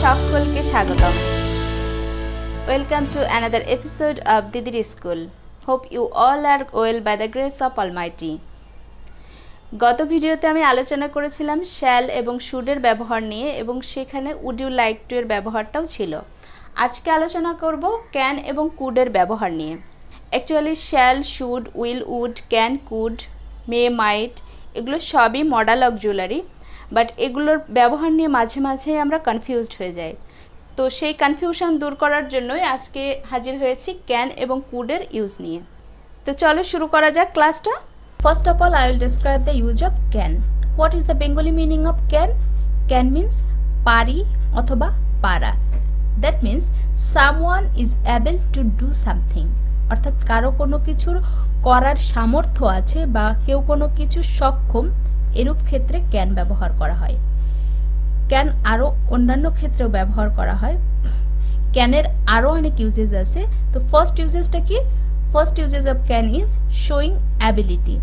সকলকে স্বাগতম। Welcome to another episode of Didir School. Hope you all are well by the grace of Almighty. গত ভিডিওতে আমি আলোচনা করেছিলাম শ্যাল এবং শুডের ব্যবহার নিয়ে এবং সেখানে উড ইউ লাইক টু এর ব্যবহারটাও ছিল। আজকে আলোচনা করব ক্যান এবং কুডের ব্যবহার নিয়ে। Actually shall, should, will, would, can, could, may, might এগুলো সবই মডাল অক্সিলারি, বাট এগুলোর ব্যবহার নিয়ে মাঝে মাঝে আমরা কনফিউজড হয়ে যাই। তো সেই কনফিউশন দূর করার জন্যই আজকে হাজির হয়েছি ক্যান এবং কুডের ইউজ নিয়ে। তো চলো শুরু করা যাক ক্লাসটা। First of all, I will describe the use of can. What is the Bengali meaning of can? Can means pari othoba para. That means someone is able to do something. অর্থাৎ কারো কোনো কিছুর করার সামর্থ্য আছে বা কেউ কোনো কিছু সক্ষম, এরূপ ক্ষেত্রে ক্যান ব্যবহার করা হয়। ক্যান আরও অন্যান্য ক্ষেত্রেও ব্যবহার করা হয়। ক্যানের আরও অনেক ইউজেস আছে। তো ফার্স্ট ইউজেসটা কি? First uses of can is showing ability.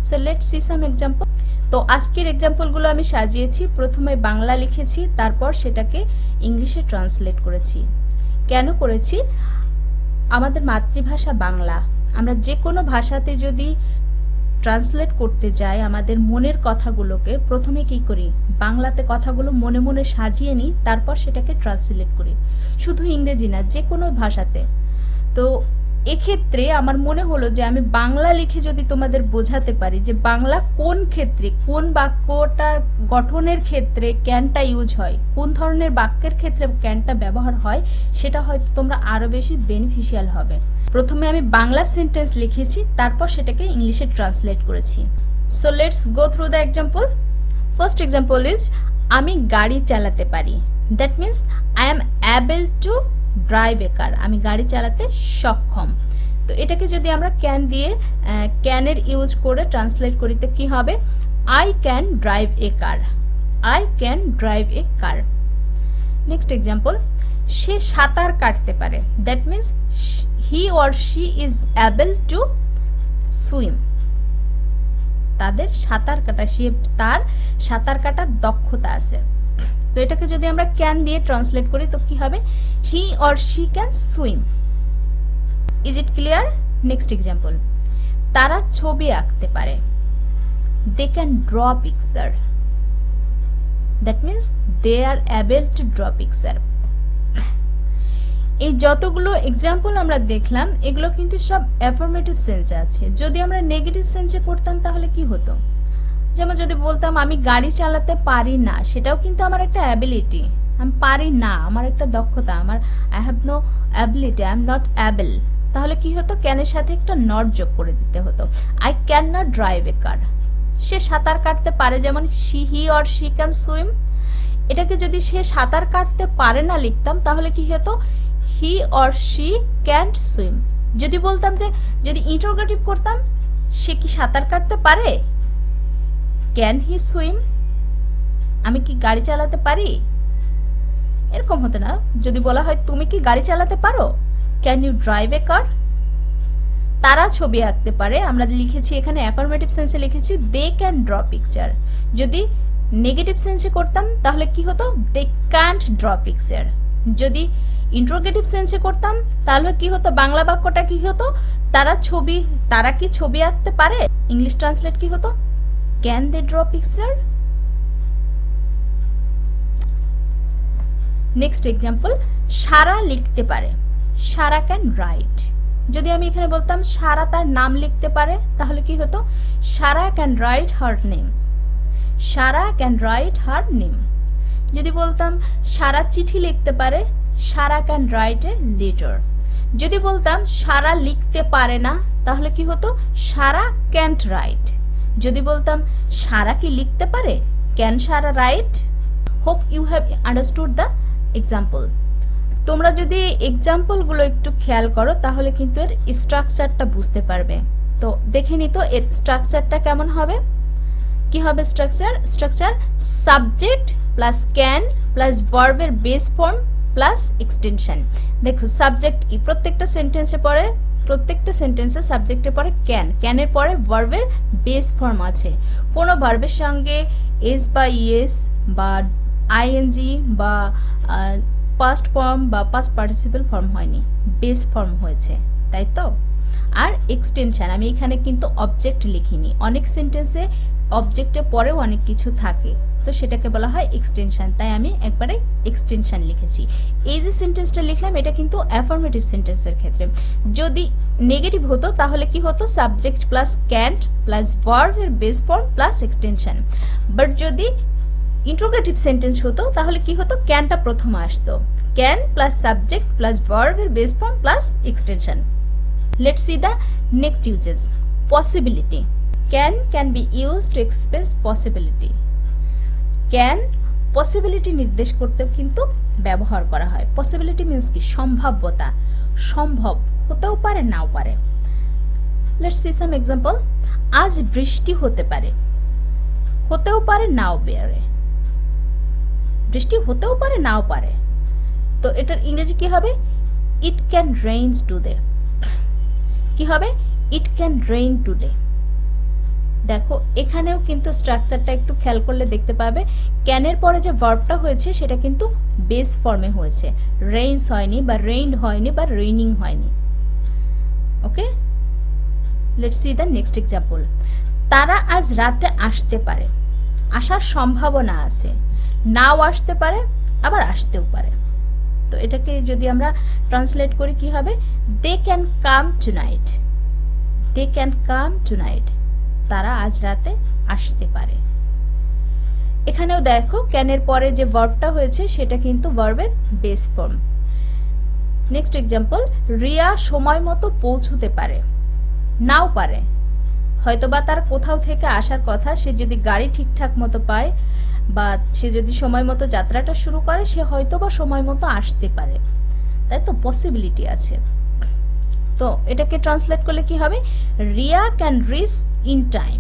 So let's see some example. তো আজকের এক্সাম্পলগুলো আমি সাজিয়েছি, প্রথমে বাংলা লিখেছি, তারপর সেটাকে ইংলিশে ট্রান্সলেট করেছি। কেন করেছি? আমাদের মাতৃভাষা বাংলা, আমরা যে কোনো ভাষাতে যদি ট্রান্সলেট করতে যাই আমাদের মনের কথাগুলোকে প্রথমে কি করি? বাংলাতে কথাগুলো মনে মনে সাজিয়ে নিই, তারপর সেটাকে ট্রান্সলেট করি। শুধু ইংরেজি না, যে কোনো ভাষাতে। তো এক্ষেত্রে আমার মনে হলো যে আমি বাংলা লিখে যদি তোমাদের বোঝাতে পারি যে বাংলা কোন ক্ষেত্রে, কোন বাক্যটা গঠনের ক্ষেত্রে ক্যানটা ইউজ হয়, কোন ধরনের বাক্যের ক্ষেত্রে ক্যানটা ব্যবহার হয়, সেটা হয়তো তোমরা আরো বেশি বেনিফিশিয়াল হবে। প্রথমে আমি বাংলা সেন্টেন্স লিখেছি, তারপর সেটাকে ইংলিশে ট্রান্সলেট করেছি। So let's go through the example. First example is আমি গাড়ি চালাতে পারি। That means I am able to drive a car. আমি গাড়ি চালাতে সক্ষম। তো এটাকে যদি আমরা ক্যান দিয়ে ক্যানের ইউজ করে ট্রান্সলেট করি তো কি হবে? I can drive a car. I can drive a car. Next example, সে সাঁতার কাটতে পারে। That means he or she is able to swim. তাদের সাঁতার কাটা, তার সাঁতার কাটার দক্ষতা আছে। তো এটাকে যদি আমরা ক্যান দিয়ে ট্রান্সলেট করি তো কি হবে? He or she can swim. Is it clear? Next example, তারা ছবি আঁকতে পারে। They can draw picture. That means they are able to draw picture. এই যতগুলো এক্সাম্পল আমরা দেখলাম এগুলো কিন্তু সব অ্যাফার্মেটিভ সেন্সে আছে। যদি আমরা নেগেটিভ সেন্সে করতাম তাহলে কি হতো? যেমন যদি বলতাম আমি গাড়ি চালাতে পারি না, সেটাও কিন্তু আমার একটা অ্যাবিলিটি। আমি পারি না, আমার একটা দক্ষতা, আমার I have no ability, I am not able. তাহলে কি হতো? ক্যানের সাথে একটা নট যোগ করে দিতে হতো। I can not drive a কার। সে সাঁতার কাটতে পারে, যেমন হি অর শি ক্যান সুইম। এটাকে যদি সে সাঁতার কাটতে পারে না লিখতাম তাহলে কি হতো? হি অর শি ক্যান্ট সুইম। যদি বলতাম যে, যদি ইন্টারোগেটিভ করতাম, সে কি সাঁতার কাটতে পারে? Can he swim? আমি কি গাড়ি চালাতে পারি? এরকম হতো না। যদি বলা হয় তুমি কি গাড়ি চালাতে পারো? ক্যান ইউ ড্রাইভ এ কার? তারা ছবি আঁকতে পারে, আমরা লিখেছি এখানে অ্যাফার্মেটিভ সেন্সে লিখেছি দে ক্যান ড্র পিকচার। যদি নেগেটিভ সেন্সে করতাম তাহলে কি হতো? দে ক্যান্ট ড্র পিকচার। যদি ইন্টারোগেটিভ সেন্সে করতাম তাহলে কি হতো? বাংলা বাক্যটা কি হতো? তারা কি ছবি আঁকতে পারে? ইংলিশ ট্রান্সলেট কি হতো? Can they draw picture? Next example, Sara লিখতে পারে। Sara can write. যদি আমি এখানে বলতাম সারা তার নাম লিখতে পারে তাহলে কি হতো? Sara can write her names. Sara can write her name. যদি বলতাম সারা চিঠি লিখতে পারে, Sara can write a letter. যদি বলতাম সারা লিখতে পারে না তাহলে কি হতো? Sara can't write. যদি বলতাম সারা কি লিখতে পারে? Can Sara write? Hope you have understood the example. তোমরা যদি এক্সাম্পলগুলো একটু খেয়াল করো তাহলে কিন্তু এর স্ট্রাকচারটা বুঝতে পারবে। তো দেখে নি তো এর স্ট্রাকচারটা কেমন হবে? কি হবে structure? Structure subject plus can plus ভার্বের বেস ফর্ম প্লাস এক্সটেনশন। দেখো সাবজেক্ট কি? প্রত্যেকটা সেন্টেন্সে পরে, প্রত্যেকটা সেন্টেন্সে সাবজেক্টের পরে ক্যান, ক্যানের পরে ভার্বের বেস ফর্ম আছে। কোনো ভার্বের সঙ্গে এস বা ইএস বা আইএনজি বা পাস্ট ফর্ম বা পাস্ট পার্টিসিপল ফর্ম হয়নি, বেস ফর্ম হয়েছে, তাই তো। আর এক্সটেনশন, আমি এখানে কিন্তু অবজেক্ট লিখিনি, অনেক সেন্টেন্সে অবজেক্টের পরেও অনেক কিছু থাকে, তো সেটাকে বলা হয় এক্সটেনশন, তাই আমি একবারে এক্সটেনশন লিখেছি। এই যে সেন্টেন্সটা লিখলাম এটা কিন্তু অ্যাফার্মেটিভ সেন্টেন্সের ক্ষেত্রে। যদি নেগেটিভ হতো তাহলে কি হতো, subject plus can't plus verb এর base form plus extension. But যদি ইন্ট্রোগেটিভ সেন্টেন্স হতো তাহলে কি হতো, ক্যানটা প্রথমে আসতো, can plus subject plus verb এর base form plus extension. Let's see the next uses. Possibility. Can be used to express possibility. Can possibility নির্দেশ করতেও কিন্তু ব্যবহার করা হয়। Possibility means কি, সম্ভাব্যতা, সম্ভব হতেও পারে নাও পারে। Let's see some example. আজ বৃষ্টি হতে পারে, হতেও পারে নাও পারে, বৃষ্টি হতেও পারে নাও পারে। তো এটার ইংরেজি কি হবে, It can rain today. কি হবে, ইট ক্যান রেইন টুডে। দেখো এখানেও কিন্তু স্ট্রাকচারটা একটু খেয়াল করলে দেখতে পাবে, ক্যানের পরে যে ভার্বটা হয়েছে সেটা কিন্তু বেস ফর্মে হয়েছে, রেইনস হয়নি বা রেইনড হয়নি বা রেইনিং হয়নি। Okay, let's see the next example. তারা আজ রাতে আসতে পারে, আসার সম্ভাবনা আছে, নাও আসতে পারে আবার আসতেও পারে। তো এটাকে যদি আমরা ট্রান্সলেট করি কি হবে, they can come tonight, they can come tonight, তারা আজ রাতে আসতে পারে। এখানেও দেখো ক্যানের পরে যে ভার্বটা হয়েছে সেটা কিন্তু ভার্বের base form. Next example, Riya সময় মতো পৌঁছতে পারে, নাও পারে, হয়তোবা তার কোথাও থেকে আসার কথা, সে যদি গাড়ি ঠিকঠাক মতো পায় বা সে যদি সময় মতো যাত্রাটা শুরু করে সে হয়তোবা সময় মতো আসতে পারে, তাই তো পসিবিলিটি আছে। তো এটাকে ট্রান্সলেট করলে কি হবে, Riya can reach in time.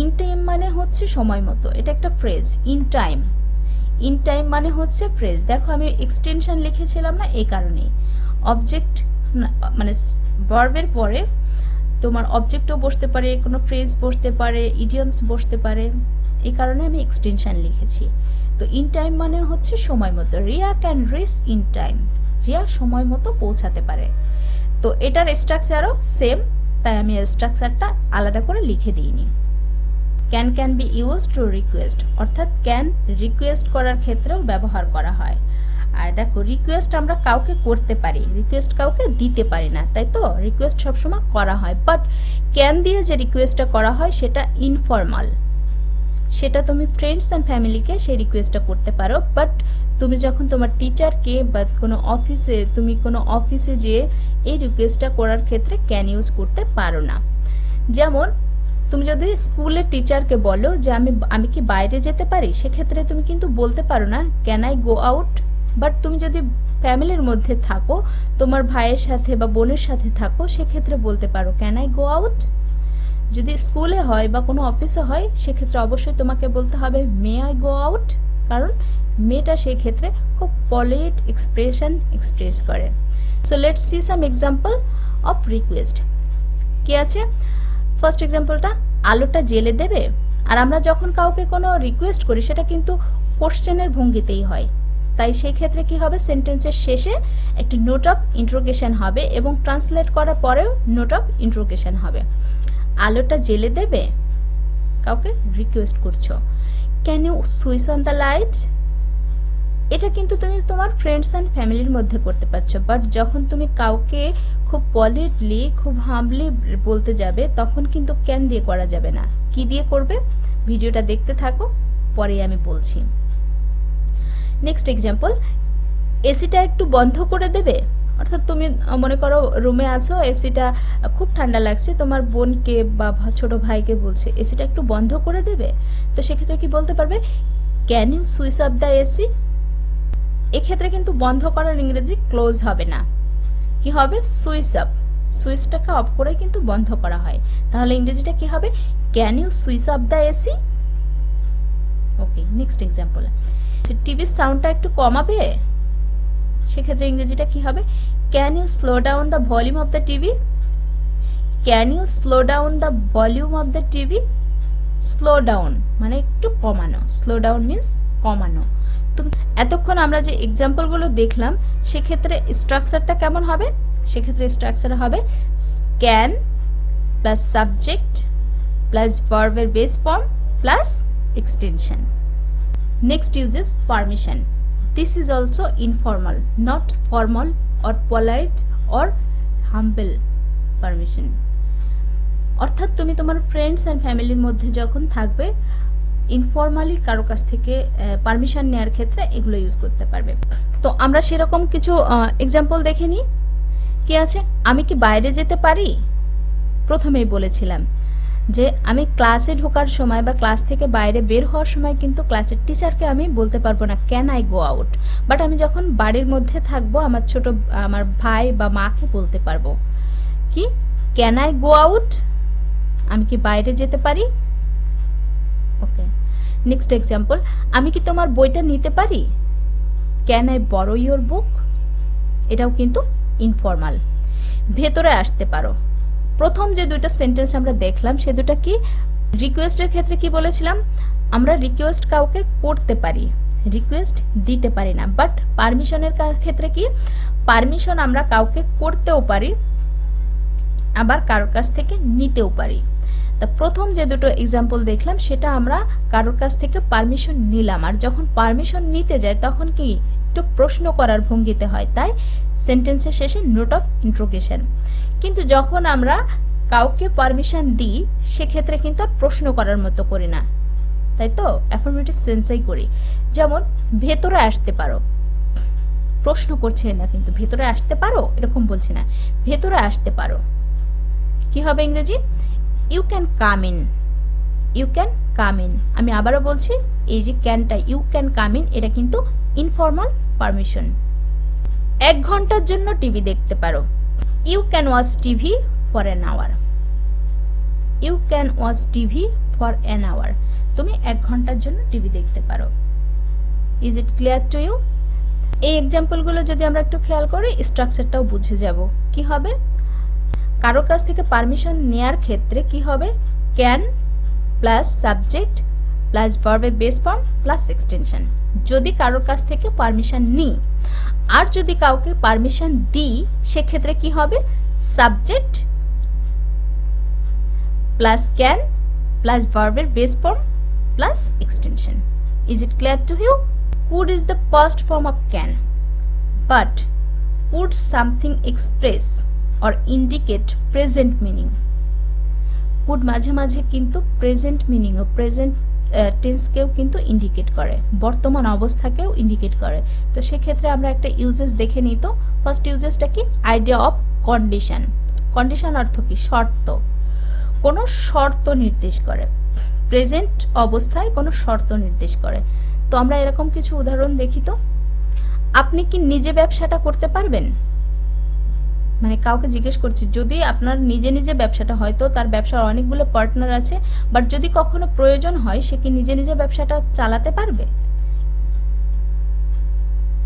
In time মানে হচ্ছে সময় মতো, এটা একটা phrase, in time, in time মানে হচ্ছে ফ্রেজ। দেখো আমি এক্সটেনশন লিখেছিলাম না, এই কারণেই অবজেক্ট মানে ভার্বের পরে তোমার অবজেক্টও বসতে পারে, কোনো ফ্রেজ বসতে পারে, ইডিয়মস বসতে পারে, এই কারণে আমি এক্সটেনশন লিখেছি। তো ইন টাইম মানে হচ্ছে সময় মতো, Riya can reach in time, Riya সময় মতো পৌঁছাতে পারে। তো এটার স্ট্রাকচারও সেম, তাই আমি স্ট্রাকচারটা আলাদা করে লিখে দিইনি। Can be use to request, অর্থাৎ ক্যান রিকোয়েস্ট করার ক্ষেত্রেও ব্যবহার করা হয়। আর দেখো রিকোয়েস্ট আমরা কাউকে করতে পারি, রিকোয়েস্ট কাউকে দিতে পারি না, তাই তো রিকোয়েস্ট সবসময় করা হয়। বাট ক্যান দিয়ে যে রিকোয়েস্টটা করা হয় সেটা ইনফর্মাল, সেটা তুমি ফ্রেন্ডস অ্যান্ড ফ্যামিলিকে সেই রিকোয়েস্টটা করতে পারো। বাট তুমি যখন তোমার টিচারকে বা কোনো অফিসে, তুমি কোনো অফিসে যেয়ে এই রিকোয়েস্টটা করার ক্ষেত্রে ক্যান ইউজ করতে পারো না। যেমন তুমি যদি স্কুলের টিচারকে বলো যে আমি কি বাইরে যেতে পারি, সেক্ষেত্রে তুমি কিন্তু বলতে পারো না can I go out. But তুমি যদি ফ্যামিলির মধ্যে থাকো, তোমার ভাইয়ের সাথে বা বোনের সাথে থাকো, সেক্ষেত্রে বলতে পারো ক্যান আই গো আউট। যদি স্কুলে হয় বা কোনো অফিসে হয় সেক্ষেত্রে অবশ্যই তোমাকে বলতে হবে মে আই গো আউট, কারণ মেটা সেই ক্ষেত্রে খুব পলিট এক্সপ্রেশন এক্সপ্রেস করে। So let's see some example of request. কি আছে, ফার্স্ট এক্সাম্পলটা, আলোটা জ্বেলে দেবে। আর আমরা যখন কাউকে কোনো রিকোয়েস্ট করি সেটা কিন্তু কোশ্চেনের ভঙ্গিতেই হয়, তাই সেই ক্ষেত্রে কি হবে, সেন্টেন্সের শেষে একটি নোট অফ ইন্ট্রোগেশন হবে এবং ট্রান্সলেট করার পরেও নোট অফ ইন্ট্রোগেশন হবে। আলোটা জ্বেলে দেবে, কাউকে রিকোয়েস্ট করছো, can you switch on the light. এটা কিন্তু তুমি তোমার ফ্রেন্ডস অ্যান্ড ফ্যামিলির মধ্যে করতে পারছো। বাট যখন তুমি কাউকে খুব পলিটলি, খুব হাম্বলি বলতে যাবে, তখন কিন্তু ক্যান দিয়ে করা যাবে না। কি দিয়ে করবে, ভিডিওটা দেখতে থাকো, পরে আমি বলছি। নেক্সট এক্সাম্পল, এসিটা একটু বন্ধ করে দেবে। অর্থাৎ তুমি মনে করো রুমে আছো, এসিটা খুব ঠান্ডা লাগছে, তোমার বোনকে বা ছোট ভাইকে বলছে এসিটা একটু বন্ধ করে দেবে। তো সেক্ষেত্রে কি বলতে পারবে, can you switch off the AC. এক্ষেত্রে কিন্তু বন্ধ করার ইংরেজি ক্লোজ হবে না, কি হবে, সুইচ অফ। সুইচটাকে অফ করে কিন্তু বন্ধ করা হয়, তাহলে ইংরেজিটা কি হবে, can you switch off the AC. Okay, next example, টিভির সাউন্ডটা একটু কমাবে। সেক্ষেত্রে ইংরেজিটা কি হবে, can you slow down the volume of the TV. Can you slow down the volume of the TV. Slow down মানে একটু কমানো, স্লো ডাউন মিন্স কমানো। তুমি এতক্ষণ আমরা যে এক্সাম্পলগুলো দেখলাম সেক্ষেত্রে স্ট্রাকচারটা কেমন হবে? সেক্ষেত্রে স্ট্রাকচার হবে ক্যান প্লাস সাবজেক্ট প্লাস ভার্বের base form plus extension. Next uses permission. This is also informal, not formal or polite or humble permission। অর্থাৎ তুমি তোমার ফ্রেন্ডস এন্ড ফ্যামিলির মধ্যে যখন থাকবে ইনফর্মালি কারো কাছ থেকে পারমিশন নেওয়ার ক্ষেত্রে এগুলো ইউজ করতে পারবে। তো আমরা সেরকম কিছু এক্সাম্পল দেখে নিই। কি আছে? আমি কি বাইরে যেতে পারি? প্রথমেই বলেছিলাম যে আমি ক্লাসে ঢোকার সময় বা ক্লাস থেকে বাইরে বের হওয়ার সময় কিন্তু ক্লাসের টিচারকে আমি বলতে পারবো না can I go out, but আমি যখন বাড়ির মধ্যে থাকবো আমার ভাই বা মাকে বলতে পারবো কি ক্যান আই গো আউট, আমি কি বাইরে যেতে পারি। ওকে, নেক্সট এক্সাম্পল, আমি কি তোমার বইটা নিতে পারি? ক্যান আই বরো ইওর বুক। এটাও কিন্তু ইনফর্মাল। ভেতরে আসতে পারো। প্রথম যে দুটো সেন্টেন্স আমরা দেখলাম সে দুটো কি? রিকোয়েস্টের ক্ষেত্রে কি বলেছিলাম? আমরা রিকোয়েস্ট কাউকে করতে পারি, রিকোয়েস্ট দিতে পারি না। বাট পারমিশনের ক্ষেত্রে কি? পারমিশন আমরা কাউকে করতেও পারি, আবার কারোর কাছ থেকে নিতেও পারি। তা প্রথম যে দুটো এক্সাম্পল দেখলাম সেটা আমরা কারোর কাছ থেকে পারমিশন নিলাম, আর যখন পারমিশন নিতে যায় তখন কি একটু প্রশ্ন করার ভঙ্গিতে হয়, তাই সেন্টেন্সের শেষে নোট অফ ইন্ট্রোগেশন। কিন্তু যখন আমরা কাউকে পারমিশন দিই সেক্ষেত্রে কিন্তু আর প্রশ্ন করার মতো করি না, তাই তো অ্যাফার্মেটিভ সেন্সেই করি। যেমন ভেতরে আসতে পারো, প্রশ্ন করছে না, কিন্তু ভেতরে আসতে পারো এরকম বলছি না, ভেতরে আসতে পারো। কি হবে ইংরেজি? You can come in, you can come in. আমি আবারও বলছি, এই যে ক্যানটা ইউ ক্যান কাম ইন এটা কিন্তু ইনফর্মাল পারমিশন। 1 ঘন্টার জন্য টিভি দেখতে পারো। You can watch TV for an hour. You can watch TV for an hour. তুমি 1 ঘন্টার জন্য টিভি দেখতে পারো। Is it clear to you? এই এক্সাম্পলগুলো যদি আমরা একটু খেয়াল করি স্ট্রাকচারটাও বুঝে যাব। কি হবে? কারোর কাছ থেকে পারমিশন নেয়ার ক্ষেত্রে কি হবে? ক্যান প্লাস সাবজেক্ট প্লাস ভার্বের বেস ফর্ম প্লাস এক্সটেনশন। যদি কারোর কাছ থেকে পারমিশন নিই, আর যদি কাউকে পারমিশন দিই সেক্ষেত্রে কি হবে? সাবজেক্ট প্লাস ক্যান প্লাস ভার্বের base form plus extension. Is it clear to you? Could is the past form of can, but could something express or indicate present meaning? Could মাঝে মাঝে কিন্তু প্রেজেন্ট মিনিং ও present টেন্সকেও কিন্তু indicate করে, বর্তমান অবস্থাকেও indicate করে। তো সেক্ষেত্রে আমরা একটা ইউজেস দেখে নিই। তো ফার্স্ট ইউজেসটা কি? Idea of condition. কন্ডিশন অর্থ কি? শর্ত, কোনো শর্ত নির্দেশ করে, প্রেজেন্ট অবস্থায় কোনো শর্ত নির্দেশ করে। তো আমরা এরকম কিছু উদাহরণ দেখি। তো আপনি কি নিজে ব্যবসাটা করতে পারবেন? মানে কাউকে জিজ্ঞেস করছি, যদি আপনার নিজে নিজে ব্যবসাটা, হয়তো তার ব্যবসার অনেকগুলো পার্টনার আছে, বাট যদি কখনো প্রয়োজন হয় সে কি নিজে নিজে ব্যবসাটা চালাতে পারবে?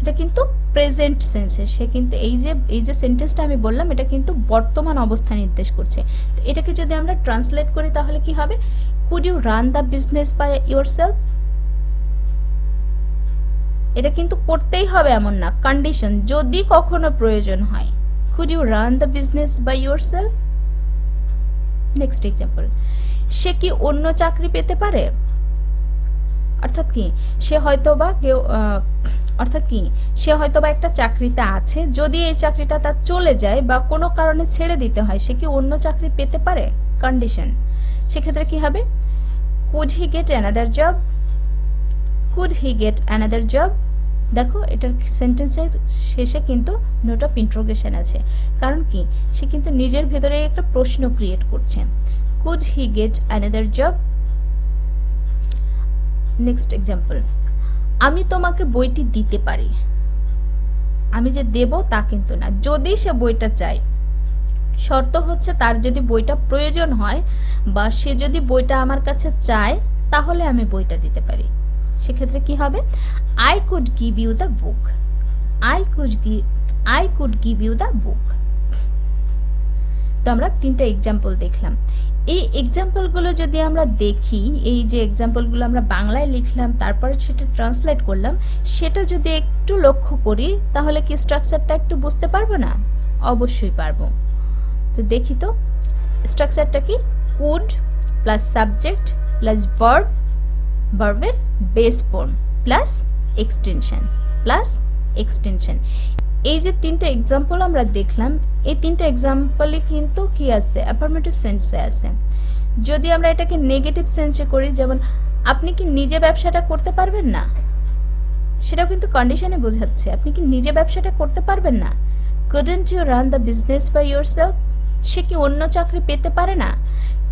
এটা কিন্তু প্রেজেন্ট সেন্সে, সে কিন্তু এই যে সেন্টেন্সটা আমি বললাম এটা কিন্তু বর্তমান অবস্থা নির্দেশ করছে। তো এটাকে যদি আমরা ট্রান্সলেট করি তাহলে কি হবে? Could you run the business by yourself? এটা কিন্তু করতেই হবে এমন না, কন্ডিশন, যদি কখনো প্রয়োজন হয়। Could you run the business by yourself? Next example, সে কি অন্য চাকরি পেতে পারে? অর্থাৎ কি সে হয়তোবা একটা চাকরিতে আছে, যদি এই চাকরিটা তার চলে যায় বা কোনো কারণে ছেড়ে দিতে হয়, সে কি অন্য চাকরি পেতে পারে? কন্ডিশন। সেক্ষেত্রে কি হবে? Could he get another job? Could he get another job? দেখো এটার সেন্টেন্সের শেষে কিন্তু নোট অফ ইন্ট্রোগেশন আছে, কারণ কি সে কিন্তু নিজের ভেতরে একটা প্রশ্ন ক্রিয়েট করছে। Could he get another job? Next example, আমি তোমাকে বইটি দিতে পারি। আমি যে দেব তা কিন্তু না, যদি সে বইটা চায়। শর্ত হচ্ছে তার যদি বইটা প্রয়োজন হয় বা সে যদি বইটা আমার কাছে চায় তাহলে আমি বইটা দিতে পারি। সেক্ষেত্রে কি হবে? I could give you the book. I could give you the book. তো আমরা তিনটা এক্সাম্পল দেখলাম। এই এক্সাম্পলগুলো যদি আমরা দেখি, এই যে এক্সাম্পলগুলো আমরা বাংলায় লিখলাম তারপরে সেটা ট্রান্সলেট করলাম, সেটা যদি একটু লক্ষ্য করি তাহলে কি স্ট্রাকচারটা একটু বুঝতে পারবো না? অবশ্যই পারবো। তো দেখি তো স্ট্রাকচারটা কি, could plus subject plus verb, ভার্বের বেস ফর্ম প্লাস এক্সটেনশন। এই যে তিনটা এক্সাম্পল আমরা দেখলাম, এই তিনটা এক্সাম্পলে কিন্তু কি আছে, অ্যাফার্মেটিভ সেন্সে আছে। যদি আমরা এটাকে নেগেটিভ সেন্সে করি, যেমন আপনি কি নিজে ব্যবসাটা করতে পারবেন না, সেটাও কিন্তু কন্ডিশনে বোঝাচ্ছে আপনি কি নিজে ব্যবসাটা করতে পারবেন না। couldn't you run the business by yourself? সে কি অন্য চাকরি পেতে পারে না?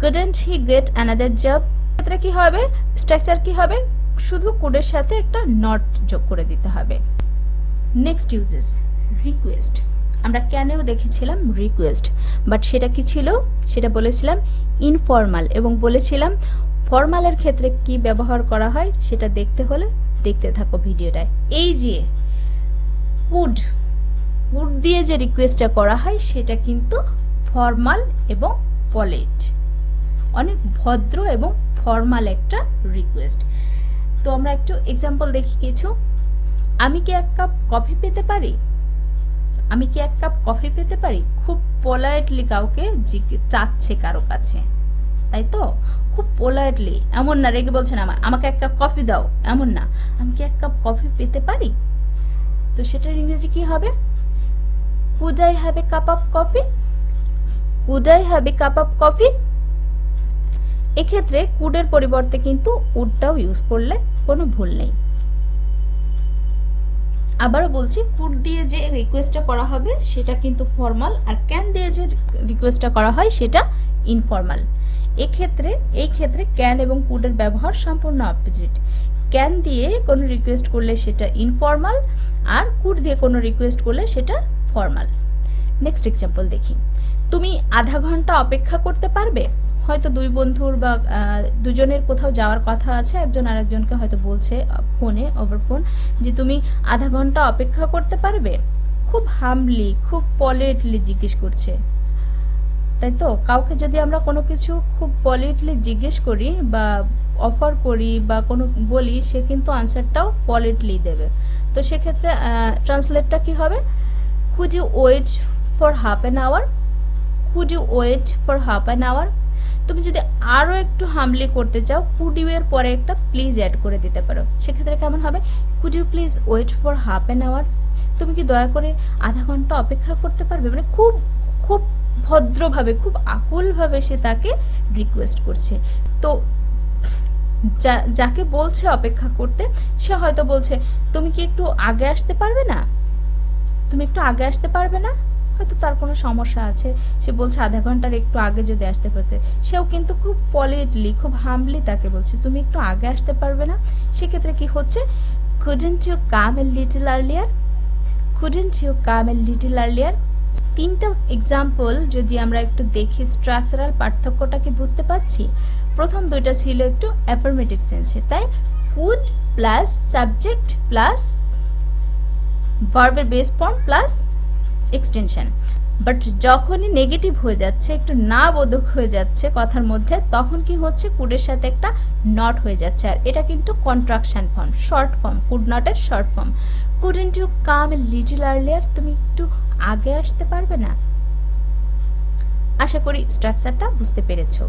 couldn't he get another job? ক্ষেত্রে কি হবে, স্ট্রাকচার কি হবে, শুধু কোডের সাথে একটা নট যোগ করে দিতে হবে। Next uses, request. আমরা কেনও দেখেছিলাম রিকোয়েস্ট, বাট সেটা কি ছিল, সেটা বলেছিলাম ইনফর্মাল, এবং বলেছিলাম ফর্মালের ক্ষেত্রে কি ব্যবহার করা হয় সেটা দেখতে হলে দেখতে থাকো ভিডিওটায়। এই যে কুড দিয়ে যে রিকোয়েস্টটা করা হয় সেটা কিন্তু ফর্মাল এবং পলাইট, অনেক ভদ্র এবং ফর্মাল একটা রিকোয়েস্ট। তো আমরা একটু এক্সাম্পল দেখি কিছু। আমি কি এক কাপ কফি পেতে পারি? আমি কি এক কাপ কফি পেতে পারি? খুব পোলাইটলি কাউকে চাচ্ছে কারো কাছে, তাই তো? খুব পোলাইটলি, এমন না রেগে বলছেন আমাকে এক কাপ কফি দাও, এমন না, আমি কি এক কাপ কফি পেতে পারি? তো সেটার ইংরেজি কি হবে? Could I have a cup of coffee? Could I have a cup of coffee? এক্ষেত্রে কুডের পরিবর্তে কিন্তু উডটাও ইউজ করলে কোনো ভুল নেই। আবারও বলছি, কুড দিয়ে যে রিকোয়েস্টটা করা হবে সেটা কিন্তু ফর্মাল, আর ক্যান দিয়ে যে রিকোয়েস্টটা করা হয় সেটা ইনফর্মাল। এই ক্ষেত্রে ক্যান এবং কুডের ব্যবহার সম্পূর্ণ অপোজিট। ক্যান দিয়ে কোনো রিকোয়েস্ট করলে সেটা ইনফর্মাল, আর কুড দিয়ে কোনো রিকোয়েস্ট করলে সেটা ফর্মাল। নেক্সট এক্সাম্পল দেখি। তুমি আধা ঘন্টা অপেক্ষা করতে পারবে? হয়তো দুই বন্ধুর বা দুজনের কোথাও যাওয়ার কথা আছে, একজন আরেকজনকে হয়তো বলছে ফোনে, ওভার ফোন, যে তুমি আধা ঘন্টা অপেক্ষা করতে পারবে। খুব হামলি, খুব পলাইটলি জিজ্ঞেস করছে, তাই তো? কাউকে যদি আমরা কোনো কিছু খুব পলাইটলি জিজ্ঞেস করি বা অফার করি বা কোনো বলি, সে কিন্তু আনসারটাও পলাইটলি দেবে। তো সেক্ষেত্রে ট্রান্সলেটটা কি হবে? Could you wait for half an hour? Could you wait for half an hour? তুমি যদি আরো একটু হামলি করতে চাও, could you এর পরে একটা প্লিজ অ্যাড করে দিতে পারো। সেক্ষেত্রে কেমন হবে? Could you please wait for half an hour? তুমি কি দয়া করে আধা ঘন্টা অপেক্ষা করতে পারবে? মানে খুব খুব ভদ্রভাবে, খুব আকুলভাবে সে তাকে রিকোয়েস্ট করছে। তো যাকে বলছে অপেক্ষা করতে, সে হয়তো বলছে তুমি কি একটু আগে আসতে পারবে না? তুমি একটু আগে আসতে পারবে না? হয়তো তার কোনো সমস্যা আছে, সে বলছে আধা ঘন্টার একটু আগে যদি আসতে পারতে। সেও কিন্তু খুব পলাইটলি, খুব হামলি তাকে বলছে তুমি একটু আগে আসতে পারবে না। সেক্ষেত্রে কি হচ্ছে? couldn't you come a little earlier? couldn't you come a little earlier? তিনটা এক্সাম্পল যদি আমরা একটু দেখি, স্ট্রাকচারাল পার্থক্যটা কি বুঝতে পারছি? প্রথম দুইটা ছিল একটু অ্যাফার্মেটিভ সেন্সে, তাই কুড প্লাস সাবজেক্ট প্লাস ভার্বের base form plus extension. But যখনই নেগেটিভ হয়ে যাচ্ছে, একটু না বোধক হয়ে যাচ্ছে কথার মধ্যে, তখন কি হচ্ছে? কুডের সাথে একটা নট হয়ে যাচ্ছে, আর এটা কিন্তু contraction form, short form, could নটের short form. couldn't you come a little earlier? তুমি একটু আগে আসতে পারবে না? আশা করি স্ট্রাকচারটা বুঝতে পেরেছো।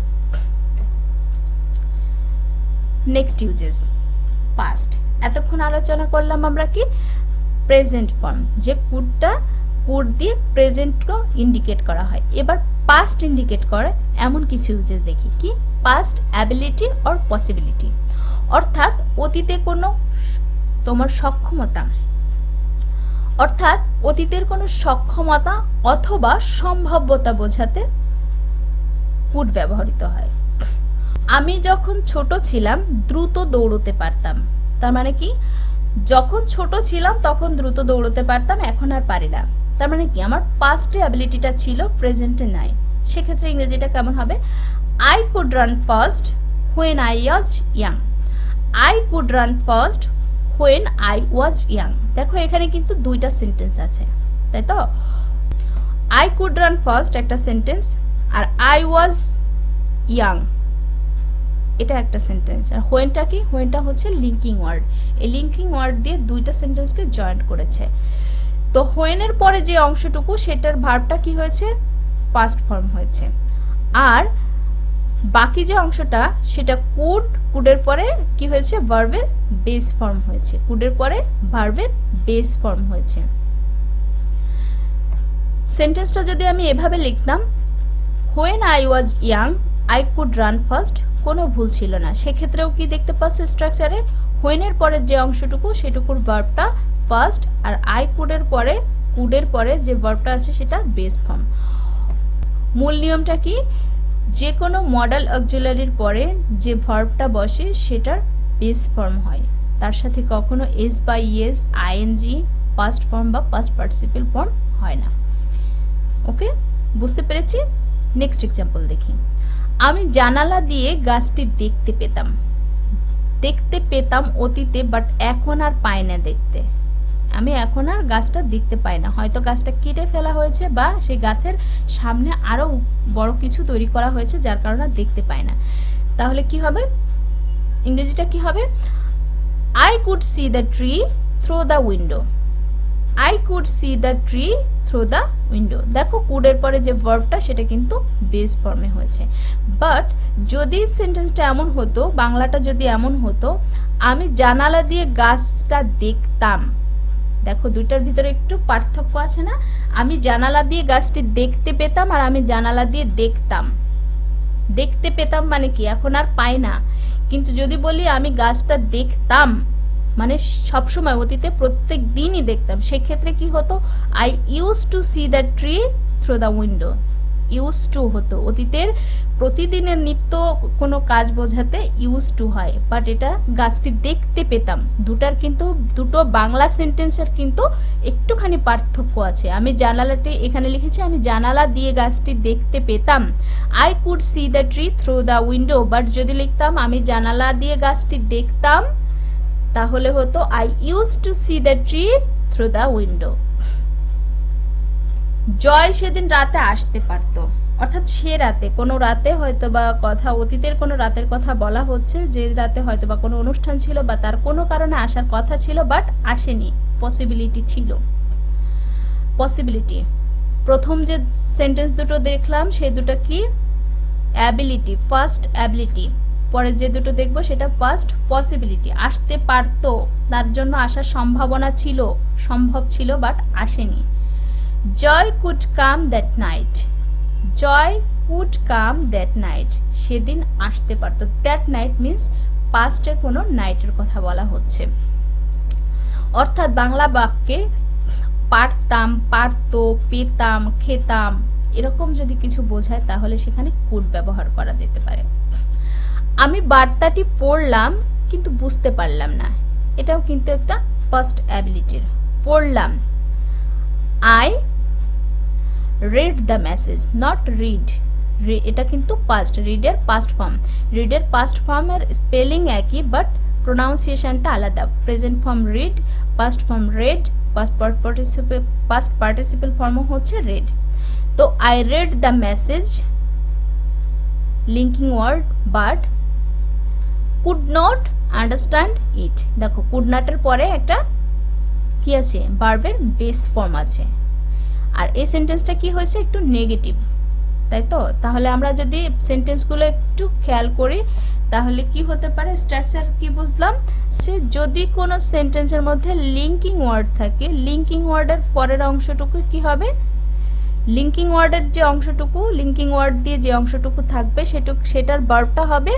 Next uses, past. এতক্ষণ আলোচনা করলাম আমরা কি প্রেজেন্ট ফর্ম, যে কুড দিয়ে প্রেজেন্টও ইন্ডিকেট করা হয়। এবার পাস্ট ইন্ডিকেট করে এমন কিছু ইউজেস দেখি। কি? পাস্ট অ্যাবিলিটি অর পসিবিলিটি, অর্থাৎ অতীতে কোনো তোমার সক্ষমতা, অর্থাৎ অতীতের কোনো সক্ষমতা অথবা সম্ভাব্যতা বোঝাতে কুড ব্যবহৃত হয়। আমি যখন ছোট ছিলাম দ্রুত দৌড়তে পারতাম। তার মানে কি? যখন ছোট ছিলাম তখন দ্রুত দৌড়তে পারতাম, এখন আর পারি না। তার মানে কি? আমার পাস্টে অ্যাবিলিটিটা ছিল, প্রেজেন্টে নাই। সেক্ষেত্রে ইংরেজিটা কেমন হবে? I could run fast when I was young. I could run fast when I was young. দেখো এখানে কিন্তু দুইটা সেন্টেন্স আছে, তাই তো? আই কুড রান ফাস্ট একটা সেন্টেন্স, আর আই ওয়াজ ইয়াং, এটা একটা সেন্টেন্স। আর হোয়েনটা কি? হোয়েনটা হচ্ছে লিঙ্কিং ওয়ার্ড। এই লিঙ্কিং ওয়ার্ড দিয়ে দুইটা সেন্টেন্সকে জয়েন্ট করেছে। তো হোয়েনের পরে যে অংশটুকু সেটার ভার্বটা কি হয়েছে? পাস্ট ফর্ম হয়েছে। আর বাকি যে অংশটা সেটা কুড, কুডের পরে কি হয়েছে? ভার্বের বেস ফর্ম হয়েছে। কুডের পরে ভার্বের বেস ফর্ম হয়েছে। সেন্টেন্সটা যদি আমি এভাবে লিখতাম, when I was young I could run fast, কোনো ভুল ছিল না। সেক্ষেত্রেও কি দেখতে পাচ্ছি স্ট্রাকচারে হোয়েনের পরের যে অংশটুকু সেটুকুর ভার্বটা ফার্স্ট, আর আই কুডের পরে যে ভার্বটা আছে সেটা বেস ফর্ম। মূল নিয়মটা কি? যে কোনো মডাল অক্সিলারির পরে যে ভার্বটা বসে সেটার বেস ফর্ম হয়, তার সাথে কখনো এস বা ইএস, আইএনজি, পাস্ট ফর্ম বা পাস্ট পার্টিসিপল ফর্ম হয় না। ওকে, বুঝতে পেরেছি? নেক্সট এক্সাম্পল দেখি। আমি জানালা দিয়ে গাছটি দেখতে পেতাম অতীতে, বাট এখন আর পাই না দেখতে। আমি এখন আর গাছটা দেখতে পাই না, হয়তো গাছটা কেটে ফেলা হয়েছে বা সেই গাছের সামনে আরো বড় কিছু তৈরি করা হয়েছে যার কারণে দেখতে পাই না। তাহলে কি হবে? ইংরেজিটা কি হবে? I could see the tree through the window. I could see the tree through the window. দেখো কুডের পরে যে ভার্বটা সেটা কিন্তু বেস ফর্মে হয়েছে। বাট যদি সেন্টেন্সটা এমন হতো, বাংলাটা যদি এমন হতো, আমি জানালা দিয়ে গাছটা দেখতাম। দেখো দুইটার ভিতরে একটু পার্থক্য আছে না? আমি জানালা দিয়ে গাছটি দেখতে পেতাম আর আমি জানালা দিয়ে দেখতাম। দেখতে পেতাম মানে কি? এখন আর পাই না। কিন্তু যদি বলি আমি গাছটা দেখতাম, মানে সবসময় অতীতে প্রত্যেক দিনই দেখতাম, সেক্ষেত্রে কি হতো? I use to see the tree through the window. Use to হতো, অতীতের প্রতিদিনের নিত্য কোনো কাজ বোঝাতে ইউজ টু হয়, বাট এটা গাছটি দেখতে পেতাম। দুটো বাংলা সেন্টেন্সের কিন্তু একটুখানি পার্থক্য আছে। আমি জানালাটি এখানে লিখেছি, আমি জানালা দিয়ে গাছটি দেখতে পেতাম, I could see the tree through the window. But যদি লিখতাম আমি জানালা দিয়ে গাছটি দেখতাম, তাহলে হতো I use to see the tree through the window. Joy সেদিন রাতে আসতে পারত, অর্থাৎ সে রাতে, কোনো রাতে হয়তো বা অতীতের কোনো রাতের কথা বলা হচ্ছে, যে রাতে হয়তো বা কোনো অনুষ্ঠান ছিল বা তার কোনো কারণে আসার কথা ছিল বাট আসেনি, পসিবিলিটি ছিল। পসিবিলিটি, প্রথম যে সেন্টেন্স দুটো দেখলাম সেই দুটো কি? Ability, first ability. পরে যে দুটো দেখবো সেটা ফার্স্ট পসিবিলিটি। আসতে পারত, তার জন্য আসার সম্ভাবনা ছিল, সম্ভব ছিল বাট আসেনি। Joy could come that night, Joy could come that night, সেদিন আসতে পারত। দ্যাট নাইট মিন্স পাস্টের কোনো নাইটের কথা বলা হচ্ছে। অর্থাৎ বাংলা বাক্যে পারতাম, পারত, পেতাম, খেতাম এরকম যদি কিছু বোঝায় তাহলে সেখানে কুড ব্যবহার করা যেতে পারে। আমি বার্তাটি পড়লাম কিন্তু বুঝতে পারলাম না, এটাও কিন্তু একটা ফার্স্ট অ্যাবিলিটির। পড়লাম, I read the message, not read, এটা কিন্তু পাস্ট, রিডের পাস্ট ফর্ম। রিডের পাস্ট ফর্মের স্পেলিং একই বাট প্রোনাউন্সিয়েশনটা আলাদা। Present form read, past form read, past participle ফর্মও হচ্ছে রেড। তো I read the message, linking word, but could not understand it. দেখো কুড নটের পরে একটা কি আছে? ভার্বের বেস ফর্ম আছে। আর এই সেন্টেন্সটা কি হয়েছে? একটু নেগেটিভ, তাই তো? তাহলে আমরা যদি সেন্টেন্সগুলো একটু খেয়াল করি তাহলে কি হতে পারে? স্ট্রাকচার কি বুঝলাম? সে যদি কোনো সেন্টেন্সের মধ্যে লিঙ্কিং ওয়ার্ড থাকে, লিঙ্কিং ওয়ার্ডের পরের অংশটুকু কি হবে? লিঙ্কিং ওয়ার্ডের যে অংশটুকু, লিঙ্কিং ওয়ার্ড দিয়ে যে অংশটুকু থাকবে সেটার ভার্বটা হবে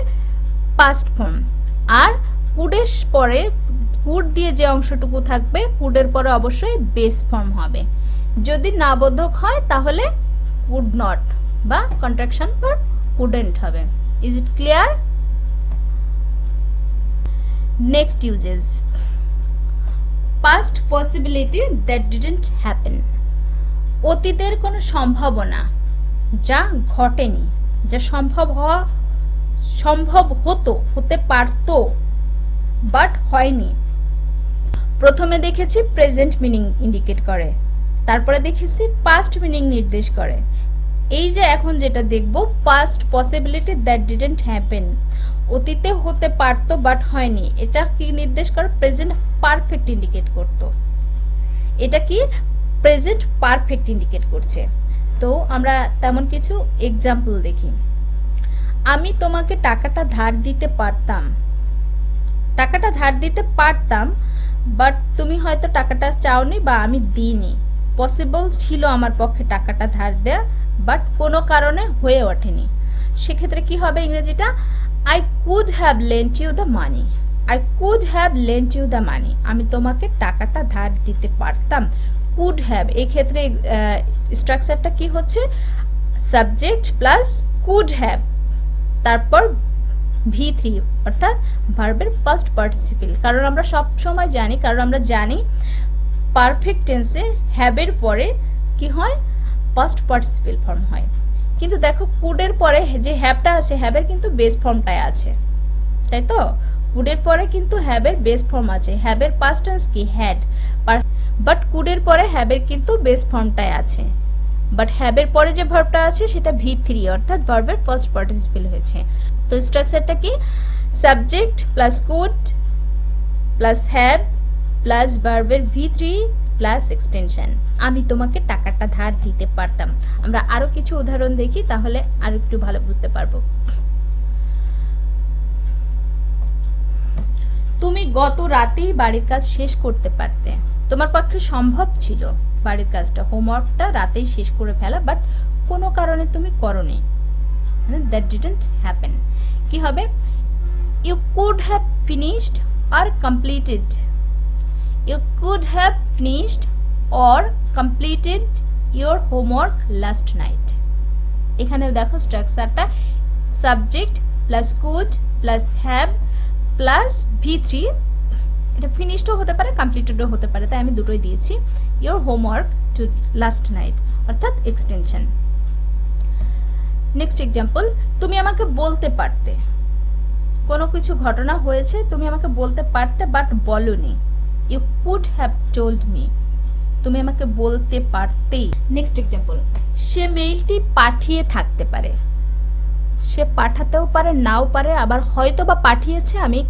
পাস্ট ফর্ম। আর কুডের পরে, কুড দিয়ে যে অংশটুকু থাকবে কুডের পরে অবশ্যই বেস ফর্ম হবে। যদি নাবোধক হয় তাহলে কুড নট বা কন্ট্রাকশন ফর কুডেন্ট হবে। Is it clear? Next uses, past possibility that didn't happen, অতীতের কোনো সম্ভাবনা যা ঘটেনি, যা সম্ভব হতো, হতে পারত বাট হয়নি। প্রথমে দেখেছি প্রেজেন্ট মিনিং ইন্ডিকেট করে, তারপরে দেখেছি পাস্ট মিনিং নির্দেশ করে। এই যে এখন যেটা দেখব past possibility that didn't happen, অতীতে হতে পারতো বাট হয়নি, এটা কি নির্দেশ করে? প্রেজেন্ট পারফেক্ট ইন্ডিকেট করতো। এটা কি? প্রেজেন্ট পারফেক্ট ইন্ডিকেট করছে। তো আমরা তেমন কিছু এক্সাম্পল দেখি। আমি তোমাকে টাকাটা ধার দিতে পারতাম, টাকাটা ধার দিতে পারতাম বাট তুমি হয়তো টাকাটা চাওনি বা আমি দিইনি। পসিবল ছিল আমার পক্ষে টাকাটা ধার দেয়া, বাট কোনো কারণে হয়ে ওঠেনি। সেক্ষেত্রে কি হবে ইংরেজিটা? I could have lent you the money. I could have lent you the money, আমি তোমাকে টাকাটা ধার দিতে পারতাম। কুড হ্যাভ, এই ক্ষেত্রে স্ট্রাকচারটা কি হচ্ছে? সাবজেক্ট প্লাস কুড হ্যাভ, তারপর V3 অর্থাৎ ভার্বের ফার্স্ট পার্টিসিপল। কারণ আমরা সব সময় জানি, পারফেক্ট টেন্সে হ্যাভের পরে কি হয়? ফার্স্ট পার্টিসিপল ফর্ম হয়। কিন্তু দেখো কুডের পরে যে হ্যাভটা আছে, হ্যাভের কিন্তু বেস ফর্মটাই আছে, তাই তো? কুডের পরে কিন্তু হ্যাভের বেস ফর্ম আছে, হ্যাভের পাস্ট টেন্স কি? হ্যাড। বাট কুডের পরে হ্যাভের কিন্তু বেস ফর্মটাই আছে, বাট হ্যাভের পরে যে ভার্বটা আছে সেটা V3 অর্থাৎ ভার্বের ফার্স্ট পার্টিসিপল হয়েছে। তো স্ট্রাকচারটা কি? Subject plus could plus have plus ভার্বের V3 প্লাস এক্সটেনশন। আমি তোমাকে টাকাটা ধার দিতে পারতাম। আমরা আরো কিছু উদাহরণ দেখি, তাহলে আর একটু ভালো বুঝতে পারবো। তুমি গত রাতেই বাড়ির কাজ শেষ করতে পারতে, তোমার পক্ষে সম্ভব ছিল বাড়ির কাজটা, হোমওয়ার্কটা রাতেই শেষ করে ফেলা, বাট কোনো কারণে তুমি করোনি, মানে দ্যাট ডিডন্ট হ্যাপেন। কি হবে? You could have finished or completed, you could have finished or completed your homework last night. এখানে দেখো স্ট্রাকচারটা subject plus could plus have plus V3, এটা ফিনিশডও হতে পারে কমপ্লিটেডও হতে পারে, তাই আমি দুটোই দিয়েছি। Your homework to last night অর্থাৎ এক্সটেনশন। নেক্সট এক্সাম্পল, তুমি আমাকে বলতে পারতে, কোনো কিছু ঘটনা হয়েছে তুমি আমাকে বলতে পারতে বাট বলনি। You could have told me, তুমি আমাকে বলতে পারতেই। নেক্সট এক্সাম্পল, সে মেইলটি পাঠিয়ে থাকতে পারে, সে পাঠাতেও পারে নাও পারে, আবার হয়তো বা পাঠিয়েছে আমি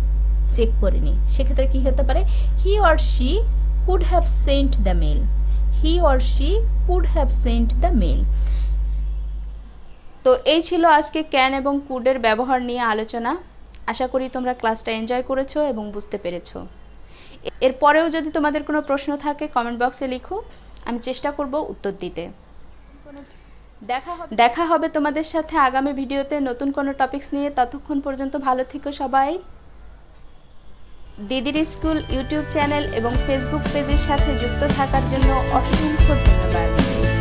চেক করিনি। সেক্ষেত্রে কি হতে পারে? হি or she could have sent the mail, he or she could have sent the mail. তো এই ছিল আজকে ক্যান এবং কুডের ব্যবহার নিয়ে আলোচনা। আশা করি তোমরা ক্লাসটা এনজয় করেছো এবং বুঝতে পেরেছো। এরপরেও যদি তোমাদের কোনো প্রশ্ন থাকে কমেন্ট বক্সে লিখো, আমি চেষ্টা করব উত্তর দিতে। দেখা হবে তোমাদের সাথে আগামী ভিডিওতে নতুন কোনো টপিকস নিয়ে। ততক্ষণ পর্যন্ত ভালো থেকো সবাই। দিদির স্কুল ইউটিউব চ্যানেল এবং ফেসবুক পেজের সাথে যুক্ত থাকার জন্য অসংখ্য ধন্যবাদ।